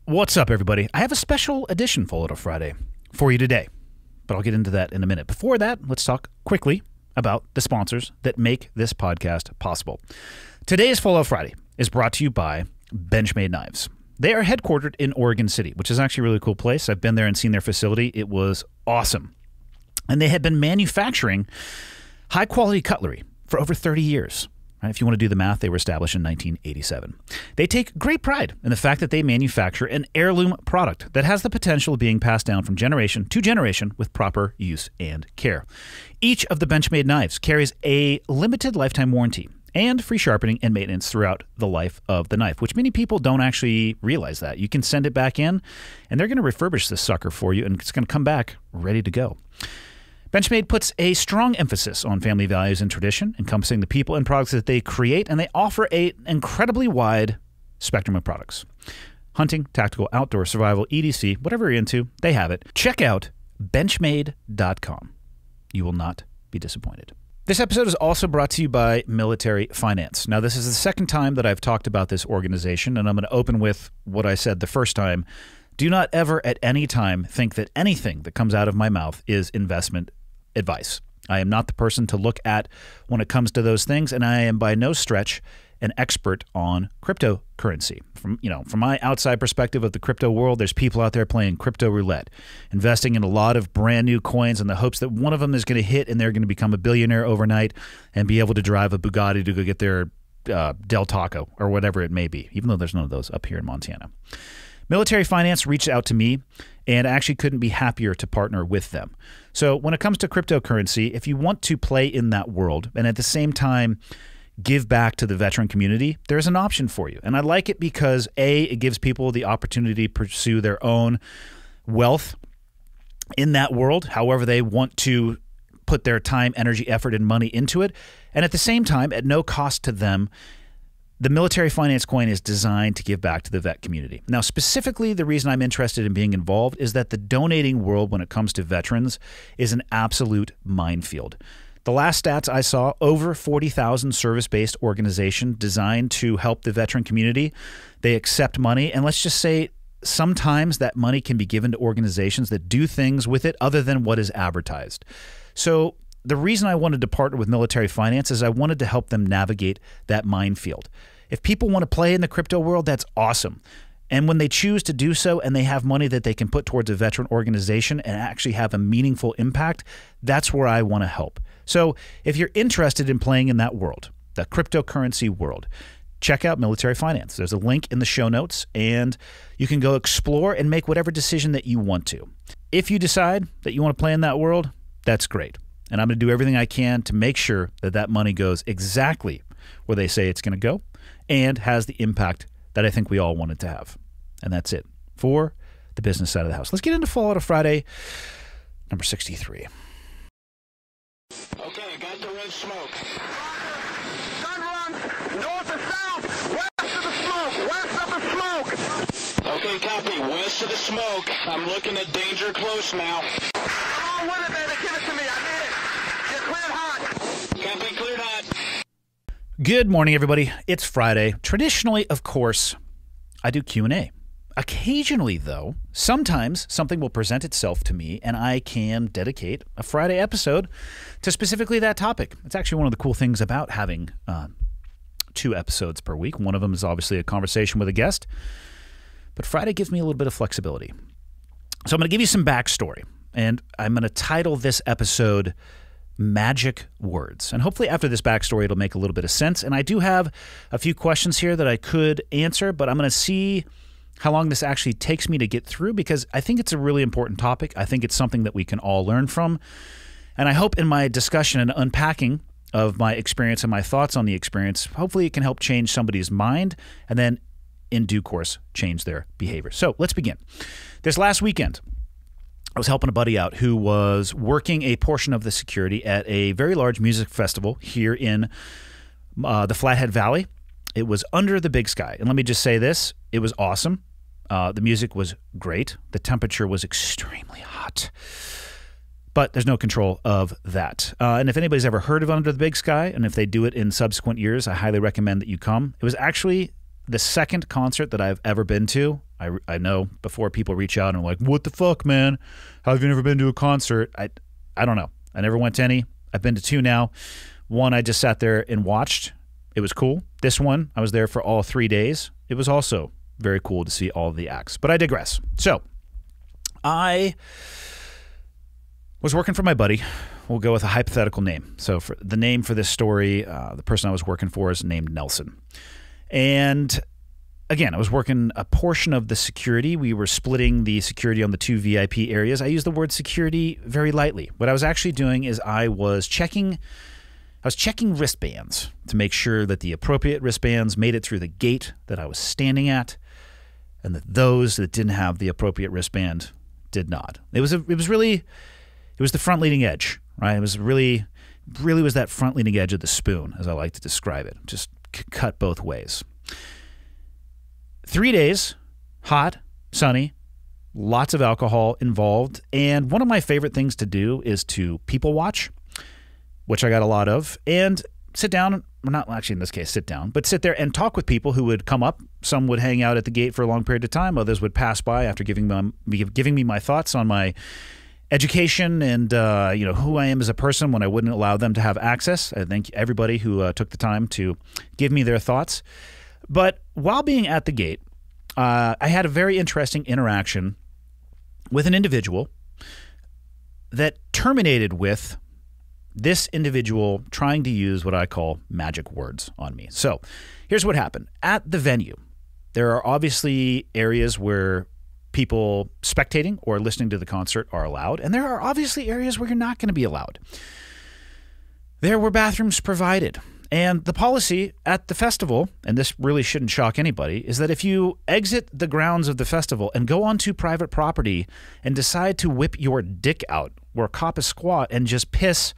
What's up, everybody? I have a special edition Full Auto Friday for you today, but I'll get into that in a minute. Before that, let's talk quickly about the sponsors that make this podcast possible. Today's Full Auto Friday is brought to you by Benchmade Knives. They are headquartered in Oregon City, which is actually a really cool place. I've been there and seen their facility. It was awesome. And they had been manufacturing high-quality cutlery for over 30 years. If you want to do the math, they were established in 1987. They take great pride in the fact that they manufacture an heirloom product that has the potential of being passed down from generation to generation with proper use and care. Each of the Benchmade knives carries a limited lifetime warranty and free sharpening and maintenance throughout the life of the knife, which many people don't actually realize that. You can send it back in, and they're going to refurbish this sucker for you, and it's going to come back ready to go. Benchmade puts a strong emphasis on family values and tradition, encompassing the people and products that they create, and they offer an incredibly wide spectrum of products. Hunting, tactical, outdoor, survival, EDC, whatever you're into, they have it. Check out benchmade.com. You will not be disappointed. This episode is also brought to you by Military Finance. Now, this is the second time that I've talked about this organization, and I'm going to open with what I said the first time. Do not ever at any time think that anything that comes out of my mouth is investment advice. I am not the person to look at when it comes to those things, and I am by no stretch an expert on cryptocurrency. From my outside perspective of the crypto world, there's people out there playing crypto roulette, investing in a lot of brand new coins in the hopes that one of them is going to hit and they're going to become a billionaire overnight and be able to drive a Bugatti to go get their Del Taco or whatever it may be, even though there's none of those up here in Montana. Military Finance reached out to me, and I actually couldn't be happier to partner with them. So when it comes to cryptocurrency, if you want to play in that world and at the same time give back to the veteran community, there's an option for you. And I like it because, A, it gives people the opportunity to pursue their own wealth in that world, however they want to put their time, energy, effort, and money into it. And at the same time, at no cost to them, the Military Finance coin is designed to give back to the vet community. Now, specifically, the reason I'm interested in being involved is that the donating world when it comes to veterans is an absolute minefield. The last stats I saw, over 40,000 service-based organizations designed to help the veteran community. They accept money, and let's just say sometimes that money can be given to organizations that do things with it other than what is advertised. So the reason I wanted to partner with Military Finance is I wanted to help them navigate that minefield. If people want to play in the crypto world, that's awesome. And when they choose to do so and they have money that they can put towards a veteran organization and actually have a meaningful impact, that's where I want to help. So if you're interested in playing in that world, the cryptocurrency world, check out Military Finance. There's a link in the show notes, and you can go explore and make whatever decision that you want to. If you decide that you want to play in that world, that's great. And I'm going to do everything I can to make sure that that money goes exactly where they say it's going to go and has the impact that I think we all want it to have. And that's it for the business side of the house. Let's get into Full Auto Friday, number 63. Okay, got the red smoke. Gun run, north and south, west of the smoke, west of the smoke. Okay, copy, west of the smoke. I'm looking at danger close now. Come on with it, baby, give it to me, I need it. You're cleared hot. Copy, cleared hot. Good morning, everybody. It's Friday. Traditionally, of course, I do Q&A. Occasionally, though, sometimes something will present itself to me and I can dedicate a Friday episode to specifically that topic. It's actually one of the cool things about having 2 episodes per week. One of them is obviously a conversation with a guest, but Friday gives me a little bit of flexibility. So I'm going to give you some backstory, and I'm going to title this episode Magic Words. And hopefully after this backstory, it'll make a little bit of sense. And I do have a few questions here that I could answer, but I'm going to see how long this actually takes me to get through, because I think it's a really important topic. I think it's something that we can all learn from. And I hope in my discussion and unpacking of my experience and my thoughts on the experience, hopefully it can help change somebody's mind and then in due course change their behavior. So let's begin. This last weekend, I was helping a buddy out who was working a portion of the security at a very large music festival here in the Flathead Valley. It was under the big sky. And let me just say this, it was awesome. The music was great. The temperature was extremely hot. But there's no control of that. And if anybody's ever heard of Under the Big Sky, and if they do it in subsequent years, I highly recommend that you come. It was actually the second concert that I've ever been to. I know before people reach out and are like, what the fuck, man? How have you never been to a concert? I don't know. I never went to any. I've been to 2 now. One I just sat there and watched. It was cool. This one, I was there for all 3 days. It was also very cool to see all of the acts. But I digress. So I was working for my buddy. We'll go with a hypothetical name. So for the name for this story, the person I was working for is named Nelson. And again, I was working a portion of the security. We were splitting the security on the 2 VIP areas. I use the word security very lightly. What I was actually doing is I was checking wristbands to make sure that the appropriate wristbands made it through the gate that I was standing at, and that those that didn't have the appropriate wristband did not. It was the front leading edge, right? It was really was that front leading edge of the spoon, as I like to describe it. Just cut both ways. 3 days, hot, sunny, lots of alcohol involved, and one of my favorite things to do is to people watch, which I got a lot of, and sit down, well, not actually in this case sit down, but sit there and talk with people who would come up. Some would hang out at the gate for a long period of time. Others would pass by after giving me my thoughts on my education and who I am as a person when I wouldn't allow them to have access. I thank everybody who took the time to give me their thoughts. But while being at the gate, I had a very interesting interaction with an individual that terminated with this individual trying to use what I call magic words on me. So here's what happened. At the venue, there are obviously areas where people spectating or listening to the concert are allowed, and there are obviously areas where you're not going to be allowed. There were bathrooms provided. And the policy at the festival, and this really shouldn't shock anybody, is that if you exit the grounds of the festival and go onto private property and decide to whip your dick out or cop a squat and just piss,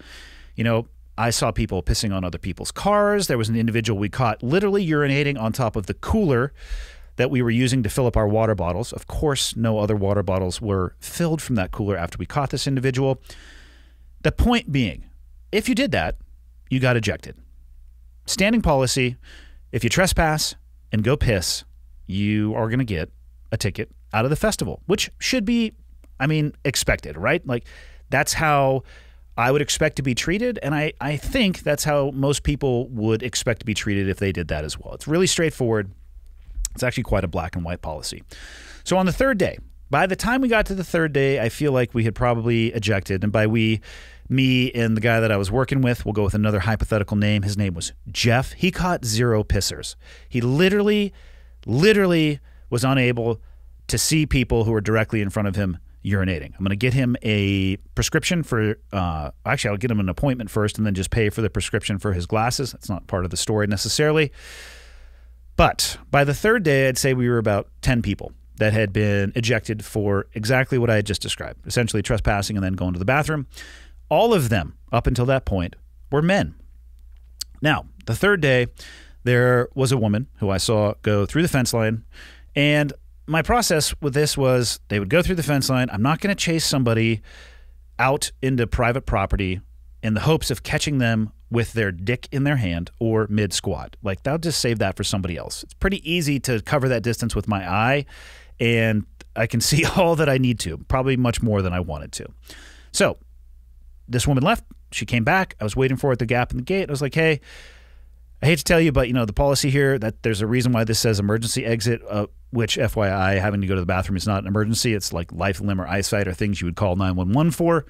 I saw people pissing on other people's cars. There was an individual we caught literally urinating on top of the cooler that we were using to fill up our water bottles. Of course, no other water bottles were filled from that cooler after we caught this individual. The point being, if you did that, you got ejected. Standing policy, if you trespass and go piss, you are going to get a ticket out of the festival, which should be, expected, right? Like, that's how I would expect to be treated, and I think that's how most people would expect to be treated if they did that as well. It's really straightforward. It's actually quite a black and white policy. So on the third day, by the time we got to the third day, I feel like we had probably ejected, and by we, me and the guy that I was working with, we'll go with another hypothetical name. His name was Jeff. He caught 0 pissers. He literally was unable to see people who were directly in front of him urinating. I'm going to get him a prescription for, actually, I'll get him an appointment first and then just pay for the prescription for his glasses. That's not part of the story necessarily. But by the third day, I'd say we were about 10 people that had been ejected for exactly what I had just described, essentially trespassing and then going to the bathroom. All of them, up until that point, were men. Now, the third day, there was a woman who I saw go through the fence line, and my process with this was they would go through the fence line. I'm not going to chase somebody out into private property in the hopes of catching them with their dick in their hand or mid-squat. Like, I'll just save that for somebody else. It's pretty easy to cover that distance with my eye, and I can see all that I need to, probably much more than I wanted to. So this woman left. She came back. I was waiting for her at the gap in the gate. I was like, hey, I hate to tell you, but the policy here, that there's a reason why this says emergency exit, which FYI, having to go to the bathroom is not an emergency. It's like life, limb, or eyesight or things you would call 911 for.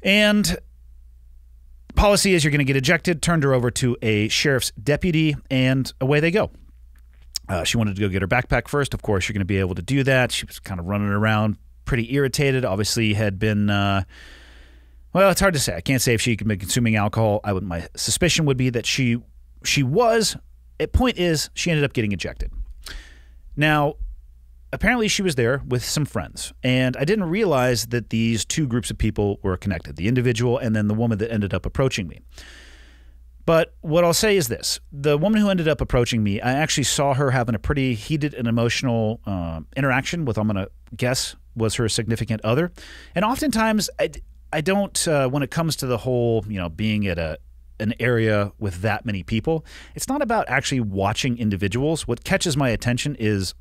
And policy is you're going to get ejected, turned her over to a sheriff's deputy, and away they go. She wanted to go get her backpack first. Of course, you're going to be able to do that. She was kind of running around, pretty irritated, obviously had been... well, it's hard to say. I can't say if she could be consuming alcohol. My suspicion would be that she was. Point is, she ended up getting ejected. Now, apparently she was there with some friends, and I didn't realize that these two groups of people were connected, the individual and then the woman that ended up approaching me. But what I'll say is this. The woman who ended up approaching me, I actually saw her having a pretty heated and emotional interaction with, I'm going to guess, was her significant other. And oftentimes, I don't, when it comes to the whole, being at an area with that many people, it's not about actually watching individuals. What catches my attention is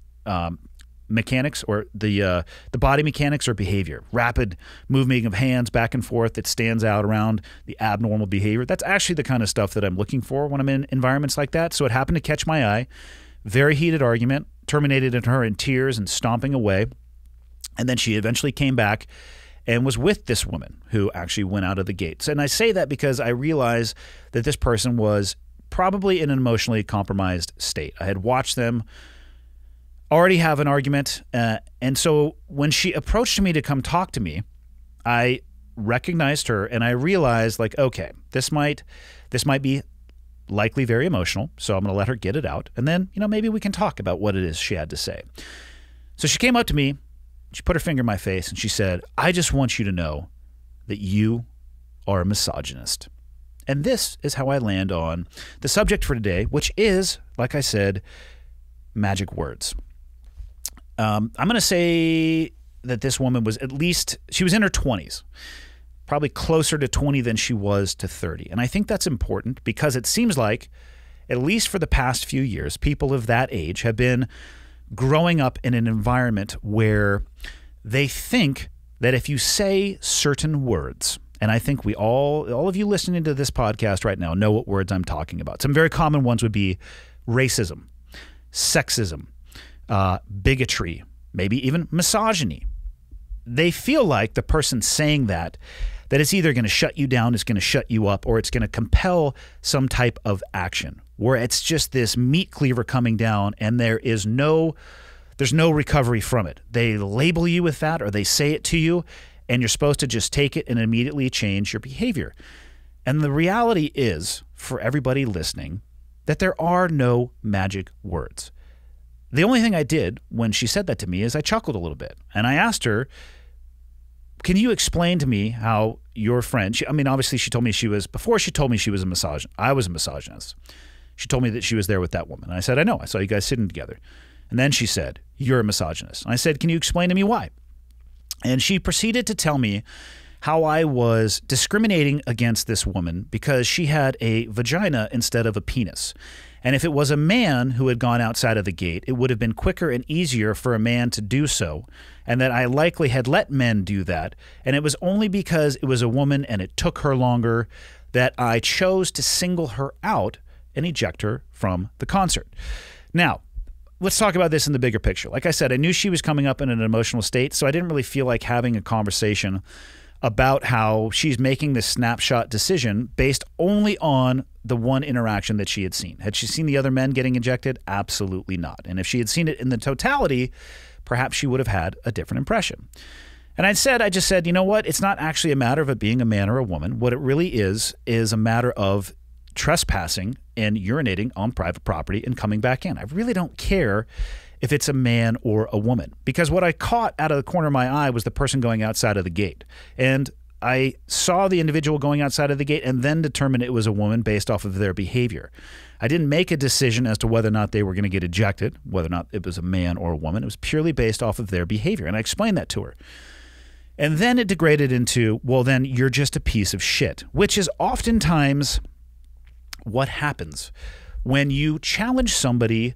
mechanics, or the body mechanics or behavior, rapid moving of hands back and forth that stands out around the abnormal behavior. That's actually the kind of stuff that I'm looking for when I'm in environments like that. So it happened to catch my eye. Very heated argument, terminated in her in tears and stomping away. And then she eventually came back and was with this woman who actually went out of the gates. And I say that because I realize that this person was probably in an emotionally compromised state. I had watched them already have an argument. And so when she approached me to come talk to me, I recognized her and I realized, like, okay, this might be likely very emotional. So I'm going to let her get it out. And then, maybe we can talk about what it is she had to say. So she came up to me, she put her finger in my face and she said, I just want you to know that you are a misogynist. And this is how I land on the subject for today, which is, like I said, magic words. I'm going to say that this woman was she was in her 20s, probably closer to 20 than she was to 30. And I think that's important because it seems like, at least for the past few years, people of that age have been growing up in an environment where they think that if you say certain words, and I think all of you listening to this podcast right now know what words I'm talking about. Some very common ones would be racism, sexism, bigotry, maybe even misogyny. They feel like the person saying that it's either going to shut you down, it's going to shut you up, or it's going to compel some type of action where it's just this meat cleaver coming down and there's no recovery from it. They label you with that, or they say it to you, and you're supposed to just take it and immediately change your behavior. And the reality is, for everybody listening, that there are no magic words. The only thing I did when she said that to me is I chuckled a little bit. And I asked her, can you explain to me how your friend, obviously she told me before she told me she was a misogynist, I was a misogynist. She told me that she was there with that woman. And I said, I know, I saw you guys sitting together. And then she said, you're a misogynist. And I said, can you explain to me why? And she proceeded to tell me how I was discriminating against this woman because she had a vagina instead of a penis. And if it was a man who had gone outside of the gate, it would have been quicker and easier for a man to do so, and that I likely had let men do that. And it was only because it was a woman and it took her longer that I chose to single her out and eject her from the concert. Now, let's talk about this in the bigger picture. Like I said, I knew she was coming up in an emotional state, so I didn't really feel like having a conversation about how she's making this snapshot decision based only on the one interaction that she had seen. Had she seen the other men getting ejected? Absolutely not. And if she had seen it in the totality, perhaps she would have had a different impression. And I just said, you know what? It's not actually a matter of it being a man or a woman. What it really is a matter of trespassing and urinating on private property and coming back in. I really don't care if it's a man or a woman, because what I caught out of the corner of my eye was the person going outside of the gate. And I saw the individual going outside of the gate and then determined it was a woman based off of their behavior. I didn't make a decision as to whether or not they were going to get ejected, whether or not it was a man or a woman. It was purely based off of their behavior. And I explained that to her. And then it degraded into, well, then you're just a piece of shit, which is oftentimes what happens when you challenge somebody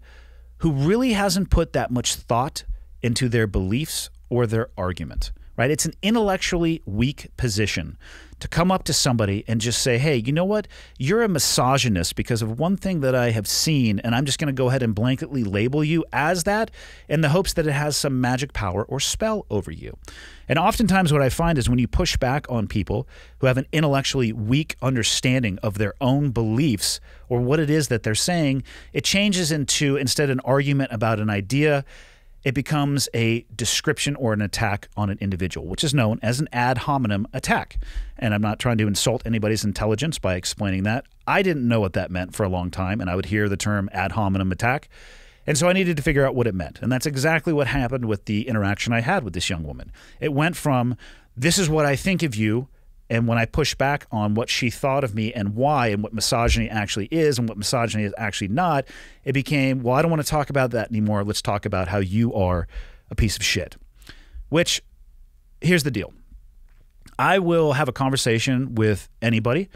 who really hasn't put that much thought into their beliefs or their argument, right? It's an intellectually weak position to come up to somebody and just say, hey, you know what? You're a misogynist because of one thing that I have seen, and I'm just going to go ahead and blanketly label you as that in the hopes that it has some magic power or spell over you. And oftentimes what I find is when you push back on people who have an intellectually weak understanding of their own beliefs or what it is that they're saying, it changes into, instead of an argument about an idea, it becomes a description or an attack on an individual, which is known as an ad hominem attack. And I'm not trying to insult anybody's intelligence by explaining that. I didn't know what that meant for a long time, and I would hear the term ad hominem attack. And so I needed to figure out what it meant. And that's exactly what happened with the interaction I had with this young woman. It went from, this is what I think of you, and when I pushed back on what she thought of me and why and what misogyny actually is and what misogyny is actually not, it became, well, I don't want to talk about that anymore. Let's talk about how you are a piece of shit. Which, here's the deal. I will have a conversation with anybody.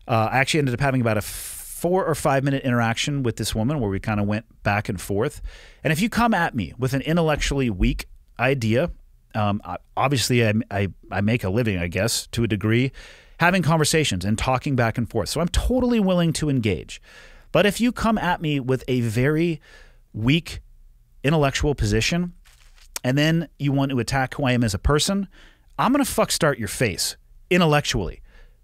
I actually ended up having about a 4 or 5 minute interaction with this woman where we kind of went back and forth. And if you come at me with an intellectually weak idea, obviously I make a living, I guess, to a degree, having conversations and talking back and forth. So I'm totally willing to engage. But if you come at me with a very weak intellectual position and then you want to attack who I am as a person, I'm going to start your face intellectually.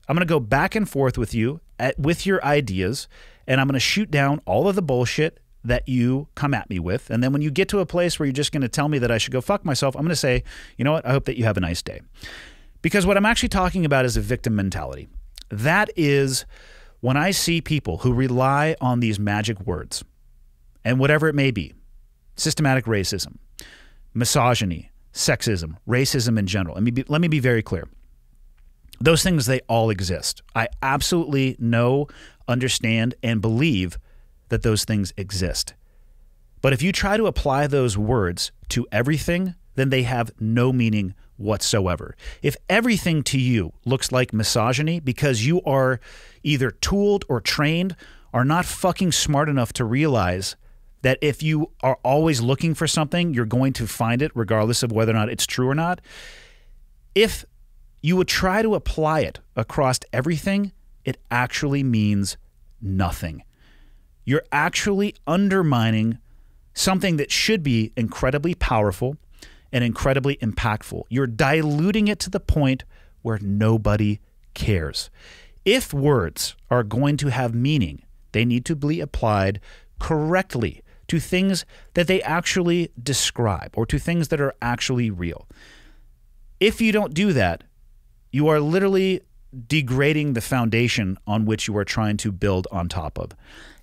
I'm going to go back and forth with you with your ideas, and I'm going to shoot down all of the bullshit that you come at me with. And then when you get to a place where you're just going to tell me that I should go fuck myself, I'm going to say, you know what, I hope that you have a nice day. Because what I'm actually talking about is a victim mentality. That is when I see people who rely on these magic words, and whatever it may be, systematic racism, misogyny, sexism, racism in general. Let me be very clear. Those things, they all exist. I absolutely know, understand, and believe that those things exist. But if you try to apply those words to everything, then they have no meaning whatsoever. If everything to you looks like misogyny because you are either tooled or trained or not fucking smart enough to realize that if you are always looking for something, you're going to find it regardless of whether or not it's true or not. If you would try to apply it across everything, it actually means nothing. You're actually undermining something that should be incredibly powerful and incredibly impactful. You're diluting it to the point where nobody cares. If words are going to have meaning, they need to be applied correctly to things that they actually describe or to things that are actually real. If you don't do that, you are literally degrading the foundation on which you are trying to build on top of.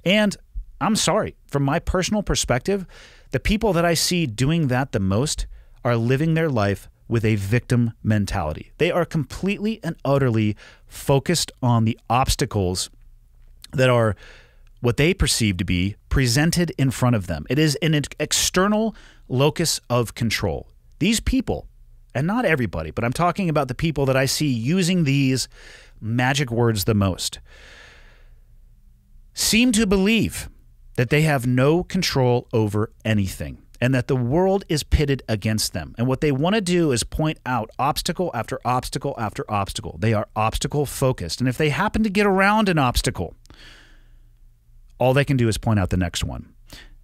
And I'm sorry, from my personal perspective, the people that I see doing that the most are living their life with a victim mentality. They are completely and utterly focused on the obstacles that are what they perceive to be presented in front of them. It is an external locus of control. These people, and not everybody, but I'm talking about the people that I see using these magic words the most, seem to believe that they have no control over anything and that the world is pitted against them. And what they want to do is point out obstacle after obstacle after obstacle. They are obstacle focused. And if they happen to get around an obstacle, all they can do is point out the next one.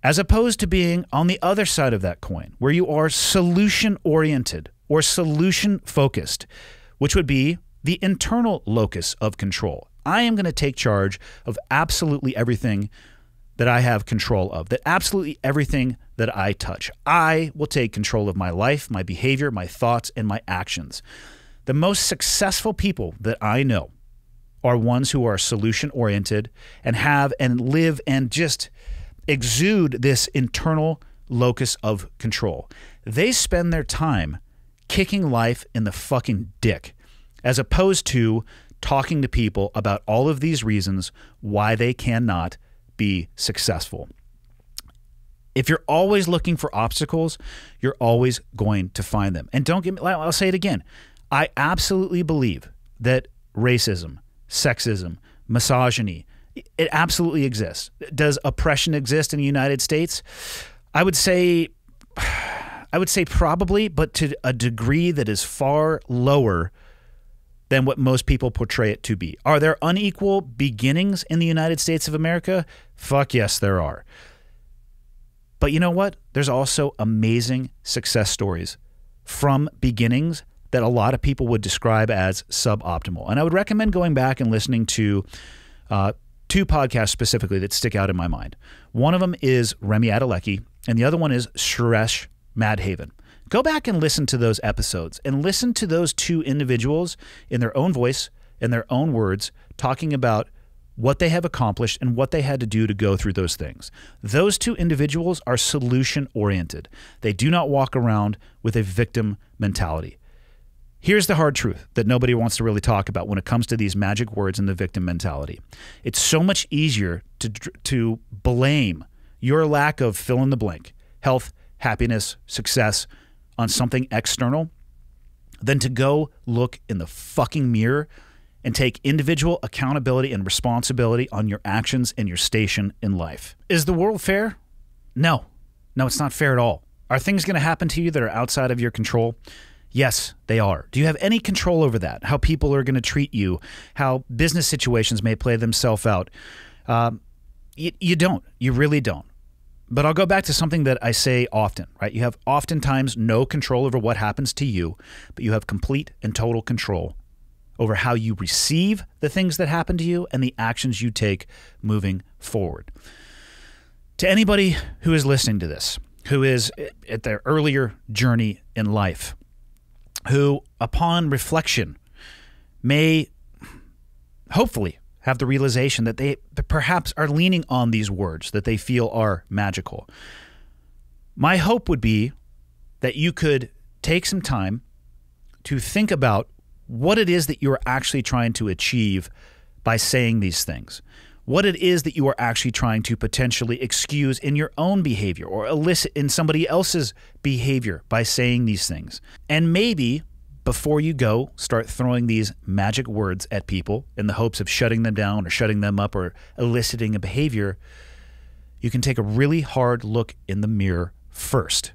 As opposed to being on the other side of that coin, where you are solution-oriented or solution-focused, which would be the internal locus of control. I am going to take charge of absolutely everything that I have control of, that absolutely everything that I touch. I will take control of my life, my behavior, my thoughts, and my actions. The most successful people that I know are ones who are solution-oriented and have and live and just exude this internal locus of control. They spend their time kicking life in the fucking dick, as opposed to talking to people about all of these reasons why they cannot be successful. If you're always looking for obstacles, you're always going to find them. And don't get me, I'll say it again. I absolutely believe that racism, sexism, misogyny, it absolutely exists. Does oppression exist in the United States? I would say probably, but to a degree that is far lower than what most people portray it to be. Are there unequal beginnings in the United States of America? Fuck yes, there are. But you know what? There's also amazing success stories from beginnings that a lot of people would describe as suboptimal. And I would recommend going back and listening to two podcasts specifically that stick out in my mind. One of them is Remy Adelecki, and the other one is Suresh Madhavan. Go back and listen to those episodes and listen to those two individuals in their own voice, in their own words, talking about what they have accomplished and what they had to do to go through those things. Those two individuals are solution-oriented. They do not walk around with a victim mentality. Here's the hard truth that nobody wants to really talk about when it comes to these magic words and the victim mentality. It's so much easier to blame your lack of fill in the blank, health, happiness, success, on something external than to go look in the fucking mirror and take individual accountability and responsibility on your actions and your station in life. Is the world fair? No. No, it's not fair at all. Are things going to happen to you that are outside of your control? Yes, they are. Do you have any control over that? How people are going to treat you? How business situations may play themselves out? You don't. You really don't. But I'll go back to something that I say often, right? You have oftentimes no control over what happens to you, but you have complete and total control over how you receive the things that happen to you and the actions you take moving forward. To anybody who is listening to this, who is at their earlier journey in life, who upon reflection may hopefully have the realization that they perhaps are leaning on these words that they feel are magical. My hope would be that you could take some time to think about what it is that you are actually trying to achieve by saying these things. What it is that you are actually trying to potentially excuse in your own behavior or elicit in somebody else's behavior by saying these things. And maybe before you go, start throwing these magic words at people in the hopes of shutting them down or shutting them up or eliciting a behavior. You can take a really hard look in the mirror first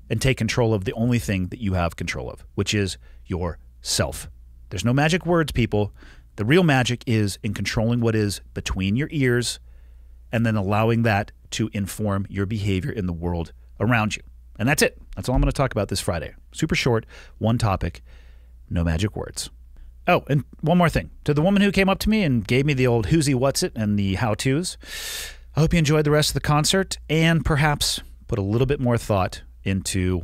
and take control of the only thing that you have control of, which is yourself. There's no magic words, people. The real magic is in controlling what is between your ears and then allowing that to inform your behavior in the world around you. And that's it. That's all I'm going to talk about this Friday. Super short, one topic, no magic words. Oh, and one more thing. To the woman who came up to me and gave me the old who's he, what's it, and the how-tos, I hope you enjoyed the rest of the concert and perhaps put a little bit more thought into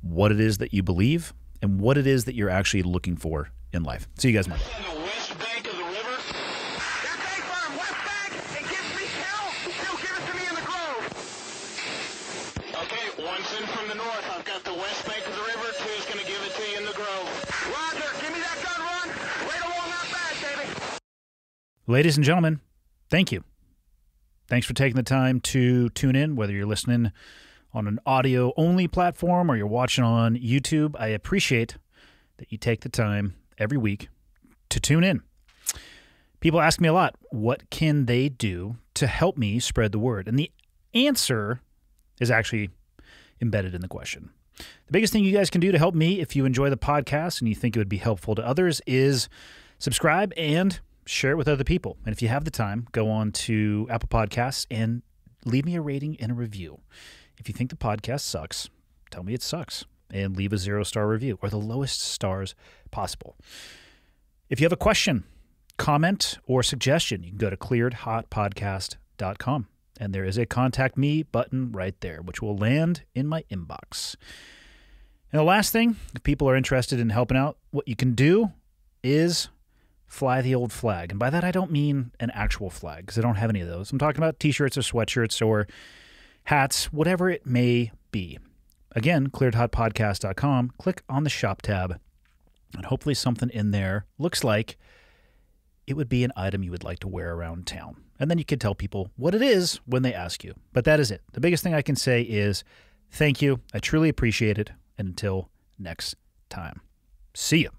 what it is that you believe and what it is that you're actually looking for in life. See you guys Monday. On the west bank of the river. That's A firm, west bank. It gives me hell. Still give it to me in the grove. Okay, one's in from the north. I've got the west bank of the river. Two's going to give it to you in the grove. Roger, give me that gun run. Right along that bag, baby. Ladies and gentlemen, thank you. Thanks for taking the time to tune in, whether you're listening on an audio-only platform or you're watching on YouTube. I appreciate that you take the time every week to tune in. People ask me a lot, what can they do to help me spread the word? And the answer is actually embedded in the question. The biggest thing you guys can do to help me if you enjoy the podcast and you think it would be helpful to others is subscribe and share it with other people. And if you have the time, go on to Apple Podcasts and leave me a rating and a review. If you think the podcast sucks, tell me it sucks and leave a 0-star review or the lowest stars possible. If you have a question, comment, or suggestion, you can go to clearedhotpodcast.com and there is a contact me button right there, which will land in my inbox. And the last thing, if people are interested in helping out, what you can do is fly the old flag. And by that, I don't mean an actual flag because I don't have any of those. I'm talking about t-shirts or sweatshirts or hats, whatever it may be. Again, clearedhotpodcast.com. Click on the shop tab, and hopefully something in there looks like it would be an item you would like to wear around town. And then you can tell people what it is when they ask you. But that is it. The biggest thing I can say is thank you. I truly appreciate it. And until next time, see you.